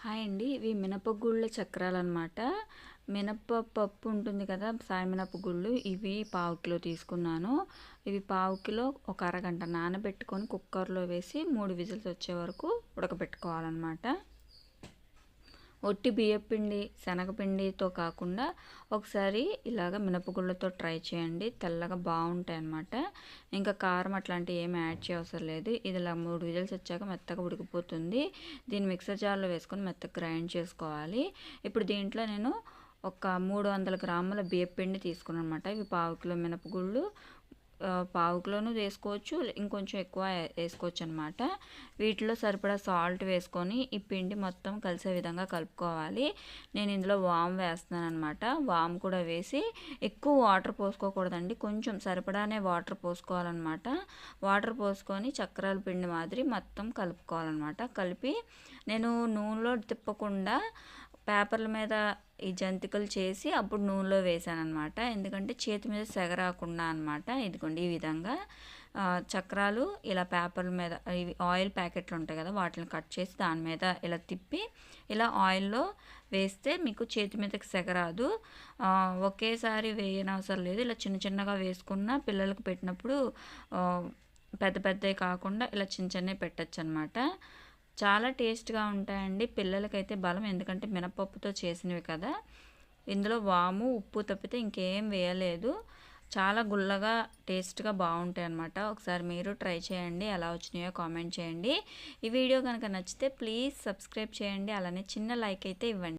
Hi అండి. ఇవి మినపగుళ్ళ చక్రాలన్నమాట. మినపప్పు ఉంటుంది కదా! సాయి మినపగుళ్ళు ఇవి పావు కిలో తీసుకున్నాను. ఇవి పావు కిలో ఒక అరగంట నానబెట్టుకొని కుక్కర్‌లో వేసి 3 విజిల్స్ వచ్చే వరకు ఉడకబెట్టుకోవాలన్నమాట. ఒట్టి బియ్యపిండి, శనగపిండితో కాకుండా ఒకసారి ఇలాగ మినపగుళ్ళతో ట్రై చేయండి. తెల్లగా బాగుంటాయన్నమాట. ఇంకా కారం అట్లాంటివి ఏమి యాడ్ చేయవసరం లేదు. ఇది ఇలా 3 విజిల్స్ వచ్చాక మెత్తగా ఉడికిపోతుంది. దీన్ని మిక్సర్ జార్లో వేసుకొని మెత్తగా గ్రైండ్ చేసుకోవాలి. ఇప్పుడు దీంట్లో నేను ఒక 300 గ్రాముల బియ్యపిండి తీసుకున్నాను అనమాట. ఇవి పావు కిలో మినపగుళ్ళు, పావు కిలోను వేసుకోవచ్చు, ఇంకొంచెం ఎక్కువ వేసుకోవచ్చు అనమాట. వీటిలో సరిపడా సాల్ట్ వేసుకొని ఈ పిండి మొత్తం కలిసే విధంగా కలుపుకోవాలి. నేను ఇందులో వాము వేస్తున్నాను అనమాట. వాము కూడా వేసి ఎక్కువ వాటర్ పోసుకోకూడదండి, కొంచెం సరిపడానే వాటర్ పోసుకోవాలన్నమాట. వాటర్ పోసుకొని చక్రాల పిండి మాదిరి మొత్తం కలుపుకోవాలన్నమాట. కలిపి నేను నూనెలో తిప్పకుండా పేపర్ల మీద ఈ జంతికలు చేసి అప్పుడు నూనెలో వేసాను అనమాట. ఎందుకంటే చేతి మీద సెగ రాకుండా అనమాట. ఇదిగోండి ఈ విధంగా చక్రాలు ఇలా పేపర్ల మీద, ఇవి ఆయిల్ ప్యాకెట్లు ఉంటాయి కదా, వాటిని కట్ చేసి దాని మీద ఇలా తిప్పి ఇలా ఆయిల్లో వేస్తే మీకు చేతి మీదకి సెగ రాదు. ఒకేసారి వేయనవసరం లేదు. ఇలా చిన్న చిన్నగా వేసుకున్న పిల్లలకు పెట్టినప్పుడు పెద్ద పెద్దవి కాకుండా ఇలా చిన్న చిన్నవి పెట్టచ్చు అనమాట. చాలా టేస్ట్గా ఉంటాయండి. పిల్లలకైతే బలం, ఎందుకంటే మినపప్పుతో చేసినవి కదా. ఇందులో వాము, ఉప్పు తప్పితే ఇంకేం వేయలేదు. చాలా గుల్లగా టేస్ట్గా బాగుంటాయి అన్నమాట. ఒకసారి మీరు ట్రై చేయండి, ఎలా వచ్చినాయో కామెంట్ చేయండి. ఈ వీడియో కనుక నచ్చితే ప్లీజ్ సబ్స్క్రైబ్ చేయండి, అలానే చిన్న లైక్ అయితే ఇవ్వండి.